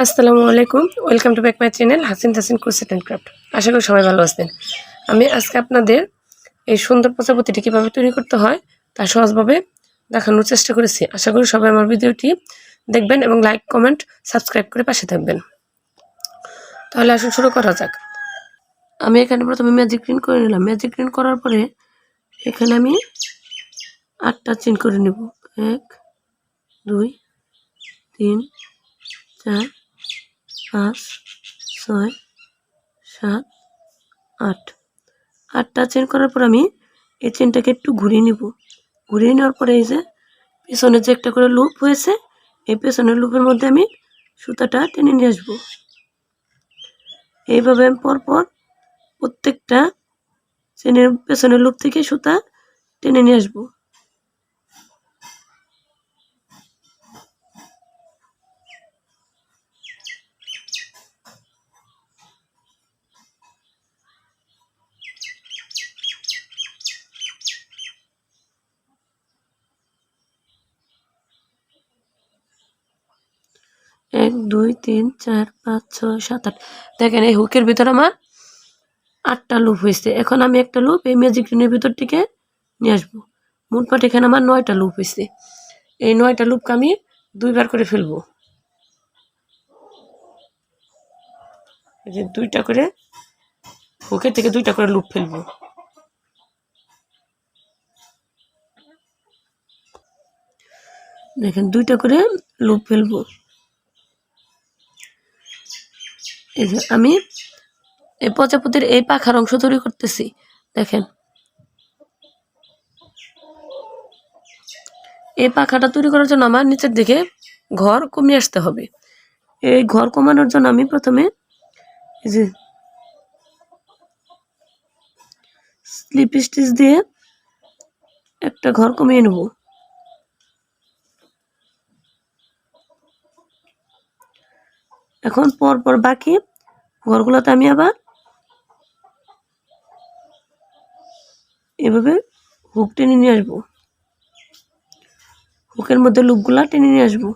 আসসালামু আলাইকুম, welcome to back my channel Hasin Tasin crochet and craft. আশা করি সবাই ভালো আছেন। আমি আজকে আপনাদের এই সুন্দর প্রজাপতিটি কীভাবে তৈরি করতে হয় তা সহজভাবে দেখানোর চেষ্টা করেছি। আশা করি সবাই আমার ভিডিওটি দেখবেন এবং লাইক, কমেন্ট, সাবস্ক্রাইব করে পাশে থাকবেন। তাহলে আসুন শুরু করা যাক। আমি এখানে প্রথমে ম্যাজিক গ্রিন করে নিলাম। ম্যাজিক গ্রিন করার পরে এখানে আমি 8টা চেইন করে নেব। 1 2 3 4 5 6 7 8 8টা চেইন করার পর আমি এই চেইনটাকে একটু ঘুরিয়ে নিব। ঘুরিয়ে নেওয়ার পরে এই যে পেছনে যে একটা করে লুপ হয়েছে, এই পেছনের লুপের মধ্যে আমি সুতাটা টেনে নিয়ে আসবো। এইভাবে আমি পরপর প্রত্যেকটা চেনের পেছনের লুপ থেকে সুতা টেনে নিয়ে আসবো। 1 2 3 4 5 6 7 8। দেখেন এই হুকের ভিতর আমার 8টা লুপ হয়েছে। এখন আমি একটা লুপ এই ম্যাজিক গ্রিনের ভিতর থেকে নিয়ে আসবো। মোটমাট এখানে আমার 9টা লুপ হয়েছে। এই 9টা লুপকে আমি 2বার করে ফেলবো। এই যে 2টা করে হুকের থেকে 2টা করে লুপ ফেলবো। দেখেন 2টা করে লুপ ফেলবো। এই যে আমি এই প্রজাপতির এই পাখার অংশ তৈরি করতেছি। দেখেন এই পাখাটা তৈরি করার জন্য আমার নিচের দিকে ঘর কমিয়ে আসতে হবে। এই ঘর কমানোর জন্য আমি প্রথমে এই যে স্লিপ স্টিচ দিয়ে একটা ঘর কমিয়ে নেব। এখন পরপর বাকি ঘরগুলোতে আমি আবার এভাবে হুক টেনে নিয়ে আসবো। হুকের মধ্যে লুপগুলা টেনে নিয়ে আসবো।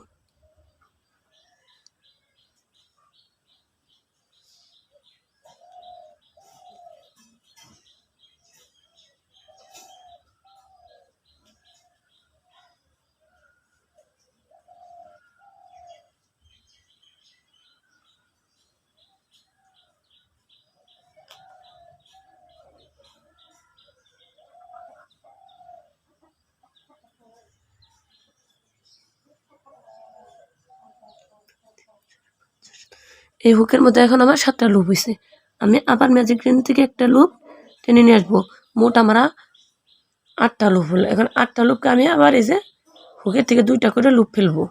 এই হুকের মধ্যে এখন আমার 7টা লুপ হয়েছে। আমি আবার ম্যাজিক গ্রিন থেকে একটা লুপ টেনে নিয়ে আসবো। মোট আমরা 8টা লুপ হলো। এখন 8টা লুপকে আমি আবার এই যে হুকের থেকে 2টা করে লুপ ফেলবো।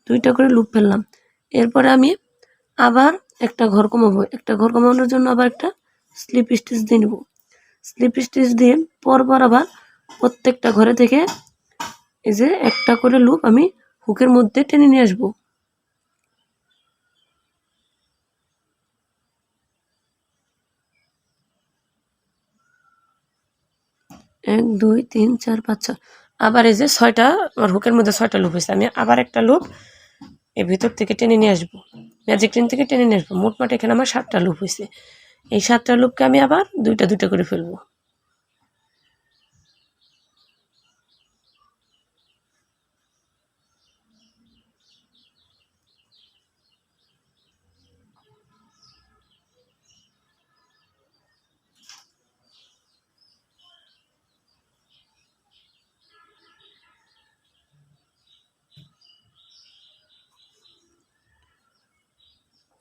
দুইটা করে লুপ ফেললাম। এরপরে আমি আবার একটা ঘর কমাবো। একটা ঘর কমানোর জন্য আবার একটা স্লিপ স্টিচ দিয়ে নেব। স্লিপ স্টিচ দিয়ে পরপর আবার প্রত্যেকটা ঘরে থেকে এই যে একটা করে লুপ আমি হুকের মধ্যে টেনে নিয়ে আসবো। 1 2 3 4 5 6। আবার এই যে 6টা আমার হুকের মধ্যে 6টা লুপ হয়েছে। আমি আবার একটা লুপ এর ভিতর থেকে টেনে নিয়ে আসবো। ম্যাজিক রিং থেকে টেনে নিয়ে আসবো। মোটমাট এখানে আমার 7টা লুপ হয়েছে। এই 7টা লুপকে আমি আবার 2টা 2টা করে ফেলবো।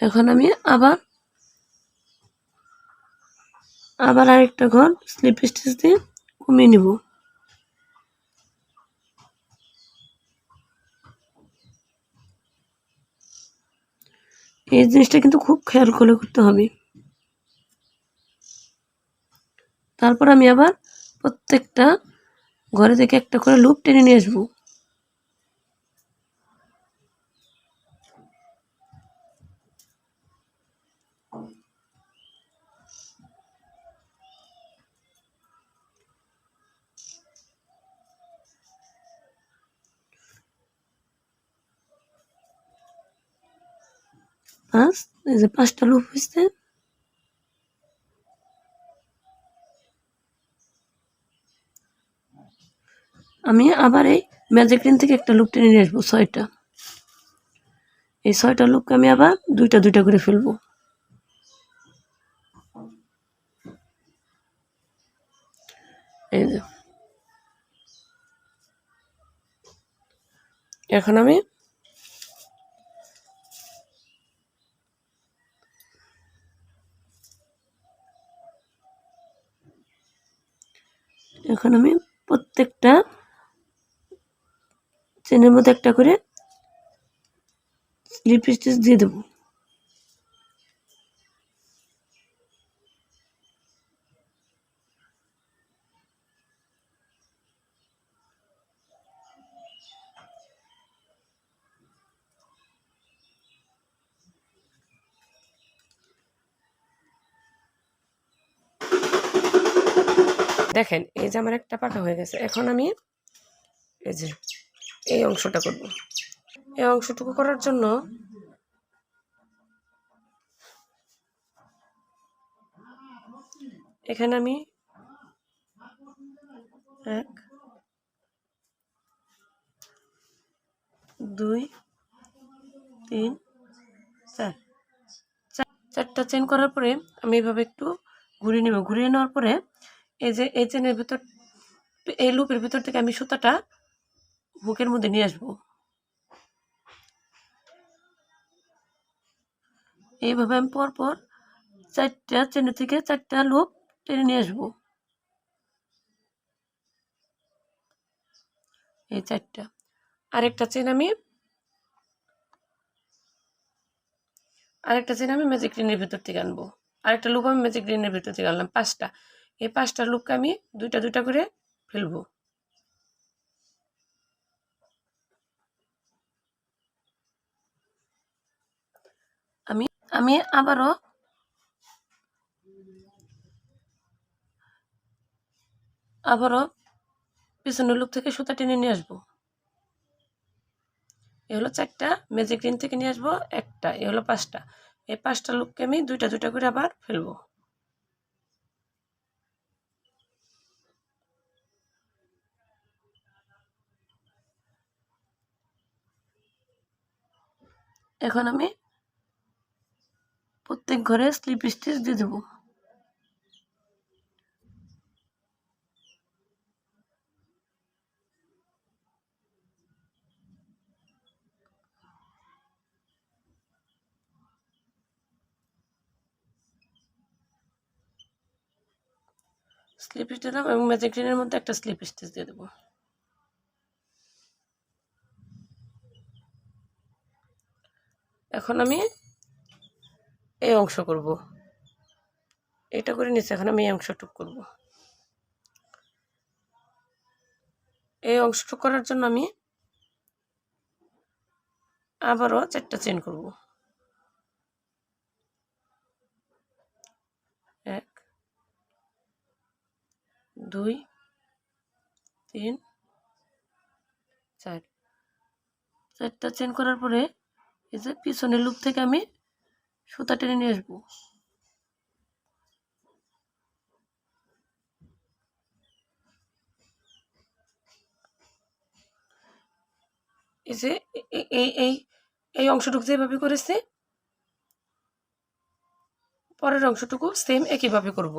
এখন আমি আবার আরেকটা ঘর স্লিপ স্টিচ দিয়ে কমিয়ে নিব। এই জিনিসটা কিন্তু খুব খেয়াল করে করতে হবে। তারপর আমি আবার প্রত্যেকটা ঘরে থেকে একটা করে লুপ টেনে নিয়ে আসবো। 5, এই যে 5টা লুপ হয়েছে। আমি আবার এই ম্যাজিক রিং থেকে একটা লুপ টেনে নিয়ে আসবো 6টা। এই 6টা লুপকে আমি আবার দুইটা দুইটা করে ফেলবো। এই যে এখন আমি প্রত্যেকটা চেনের মধ্যে একটা করে স্লিপ স্টিচ দিয়ে দেবো। দেখেন এই যে আমার একটা পাকা হয়ে গেছে। এখন আমি এই যে এই অংশটা করব। এই অংশটুকু করার জন্য এখানে আমি 1 2 3 4 4টা চেন করার পরে আমি এইভাবে একটু ঘুরিয়ে নেব। ঘুরিয়ে নেওয়ার পরে এই যে এই চেনের ভিতর, এই লুপের ভিতর থেকে আমি সুতাটা হুকের মধ্যে নিয়ে আসবো। এইভাবে আমি পরপর 4টা চেনের থেকে 4টা লুপ টেনে নিয়ে আসবো। এই 4টা। আরেকটা চেন আমি ম্যাজিক রিনের ভিতর থেকে আনবো। আরেকটা লুপ আমি ম্যাজিক রিনের ভিতর থেকে আনলাম 5টা। এই 5টা লুপকে আমি দুইটা দুইটা করে ফেলবো। আমি আবারও পিছনের লুপ থেকে সুতা টেনে নিয়ে আসবো। এ হলো 4টা, ম্যাজিক রিন থেকে নিয়ে আসবো একটা, এ হলো 5টা। এই 5টা লুপকে আমি দুইটা দুইটা করে আবার ফেলবো। এখন আমি প্রত্যেক ঘরে স্লিপ স্টিচ দিয়ে দেবো। স্লিপ স্টিচ দিলাম এবং ম্যাজিক রিনের মধ্যে একটা স্লিপ স্টিচ দিয়ে দেবো। এখন আমি এই অংশ করব। এটা করে নিচ্ছি, এখন আমি এই অংশটুক করব। এই অংশটুক করার জন্য আমি আবারও 4টা চেন করব। 1 2 3 4। 4টা চেন করার পরে এই যে পিছনের লুপ থেকে আমি সুতা টেনে নিয়ে আসবো। এই যে এই এই এই অংশটুকু যেভাবে করেছি পরের অংশটুকু সেম একইভাবে করব।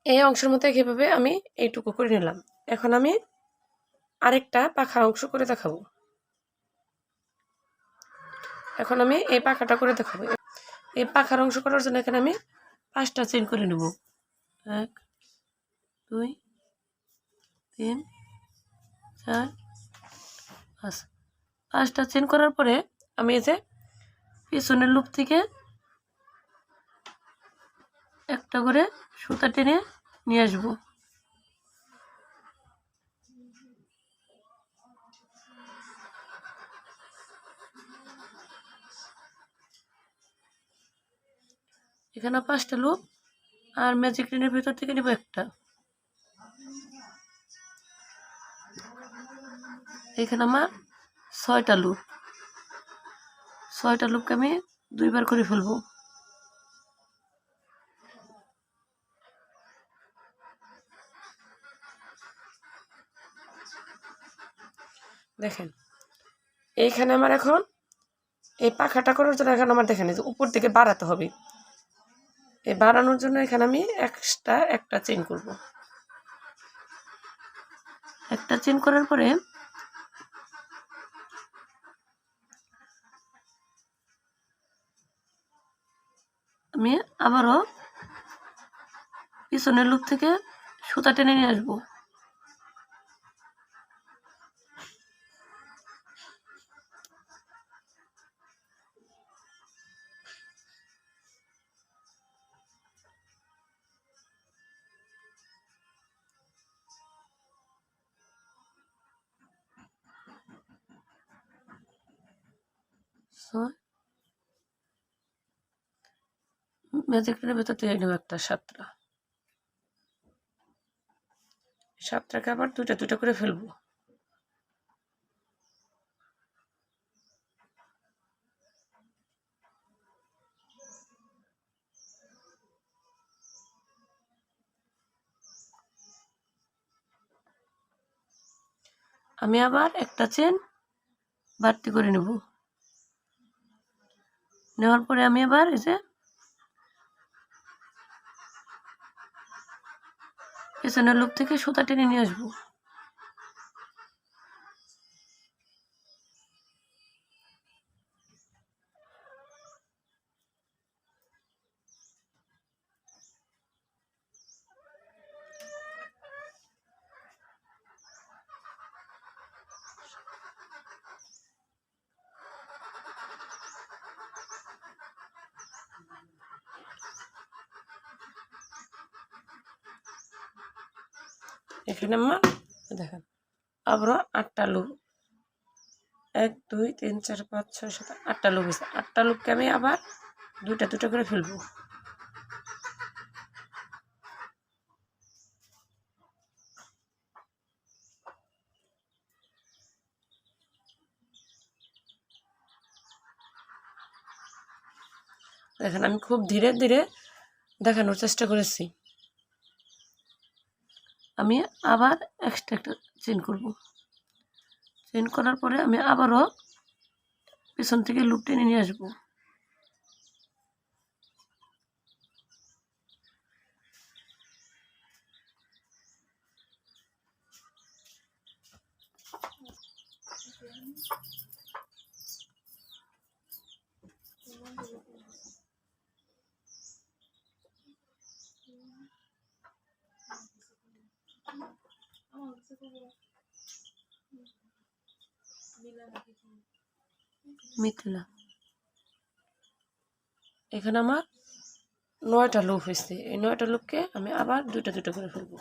এই অংশের মধ্যে একইভাবে আমি এইটুকু করে নিলাম। এখন আমি আরেকটা পাখা অংশ করে দেখাবো। এখন আমি এই পাখাটা করে দেখাবো। এই পাখার অংশ করার জন্য এখানে আমি 5টা চেন করে নেব। 1 2 3 4 5। 5টা চেন করার পরে আমি এই যে পিছনের লুপ থেকে একটা করে সুতা টেনে নিয়ে আসবো। এখানে 5টা লুপ আর ম্যাজিক রিনের ভিতর থেকে নেব একটা। এখানে আমার 6টা লুপ। 6টা লুপকে আমি 2বার করে ফেলবো। দেখেন এইখানে আমার এখন এই পাখাটা করার জন্য এখন আমার দেখেন যে উপর থেকে বাড়াতে হবে। এই বাড়ানোর জন্য এখানে আমি এক্সট্রা একটা চেইন করব। একটা চেইন করার পরে আমি আবারও পিছনের লুপ থেকে সুতা টেনে নিয়ে আসবো। ম্যাজিকের ভেতর দিয়ে নেব একটা 7টাকে আবার 2টা করে ফেলবো। আমি আবার একটা চেন বাড়তি করে নেব। নেওয়ার পরে আমি আবার এই যে পেছনের লুপ থেকে সুতা টেনে নিয়ে আসবো। এখানে আমার দেখেন আবারও 8টা লুপ, 1 2 3 4 5 6 7 8টা লুপ আছে। 8টা লুপকে আমি আবার 2টা করে ফেলবো। দেখেন আমি খুব ধীরে ধীরে দেখানোর চেষ্টা করেছি। আমি আবার এক্সট্রা একটা চেইন করব। চেইন করার পরে আমি আবারও পেছন থেকে লুপ টেনে নিয়ে আসবো। মিথিলা এখানে আমার 9টা লুপ হয়েছে। এই 9টা লুপকে আমি আবার 2টা করে ফেলবো।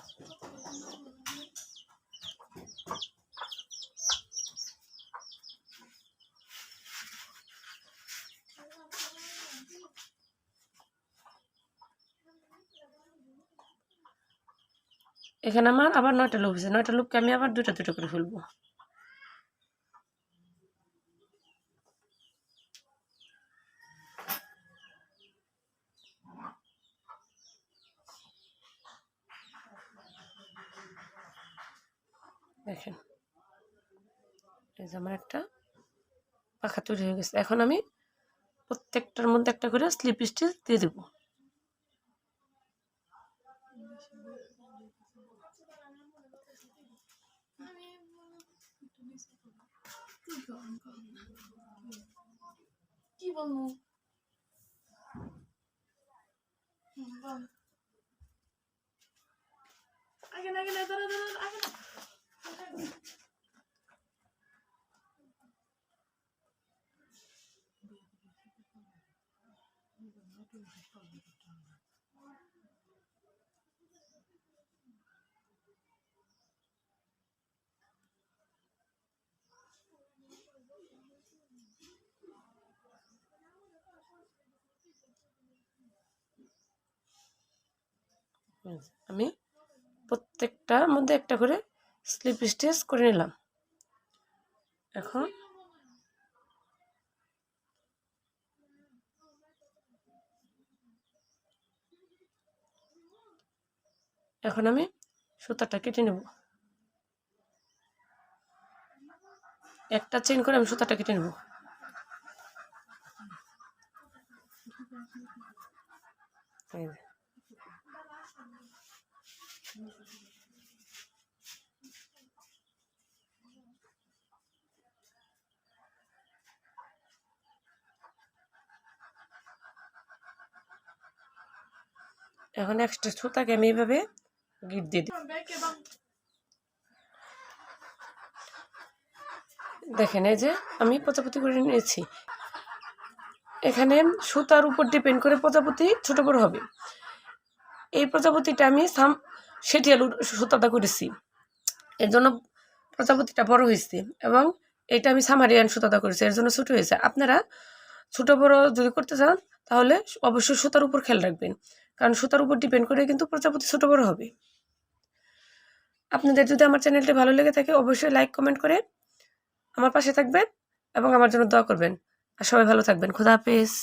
এখানে আমার আবার 9টা লুপ হয়েছে। 9টা লুপকে আমি আবার 2টা করে ফেলবো। দেখেন এই যে আমার একটা পাখা তৈরি হয়ে গেছে। এখন আমি প্রত্যেকটার মধ্যে একটা করে স্লিপ স্টিচ দিয়ে দেবো। কি বলবো আগে না আগে না দাঁড়া দাঁড়া আগে না আমি প্রত্যেকটার মধ্যে একটা করে স্লিপ স্টিচ করে নিলাম। এখন এখন আমি সুতাটা কেটে নেব। একটা চেইন করে আমি সুতাটা কেটে নেব। এই যে। এখন এক্সট্রা সুতাকে আমি এইভাবে গিট দিয়ে দিই। ব্যাকে বাম। দেখেন এই যে আমি প্রজাপতি করে নিয়েছি। এখানে সুতার উপর ডিপেন্ড করে প্রজাপতি ছোট বড় হবে। এই প্রজাপতিটা আমি সেটিয়াল সুতাটা করেছি, এর জন্য প্রজাপতিটা বড় হয়েছে, এবং এটা আমি সামারিয়ান সুতাটা করেছি, এর জন্য ছোট হয়েছে। আপনারা ছোট বড় যদি করতে চান তাহলে অবশ্যই সুতার উপর খেয়াল রাখবেন, কারণ সুতার উপর ডিপেন্ড করে কিন্তু প্রজাপতি ছোট বড় হবে। আপনাদের যদি আমার চ্যানেলটি ভালো লেগে থাকে অবশ্যই লাইক কমেন্ট করে আমার পাশে থাকবেন এবং আমার জন্য দোয়া করবেন। আর সবাই ভালো থাকবেন। খোদা হাফেজ।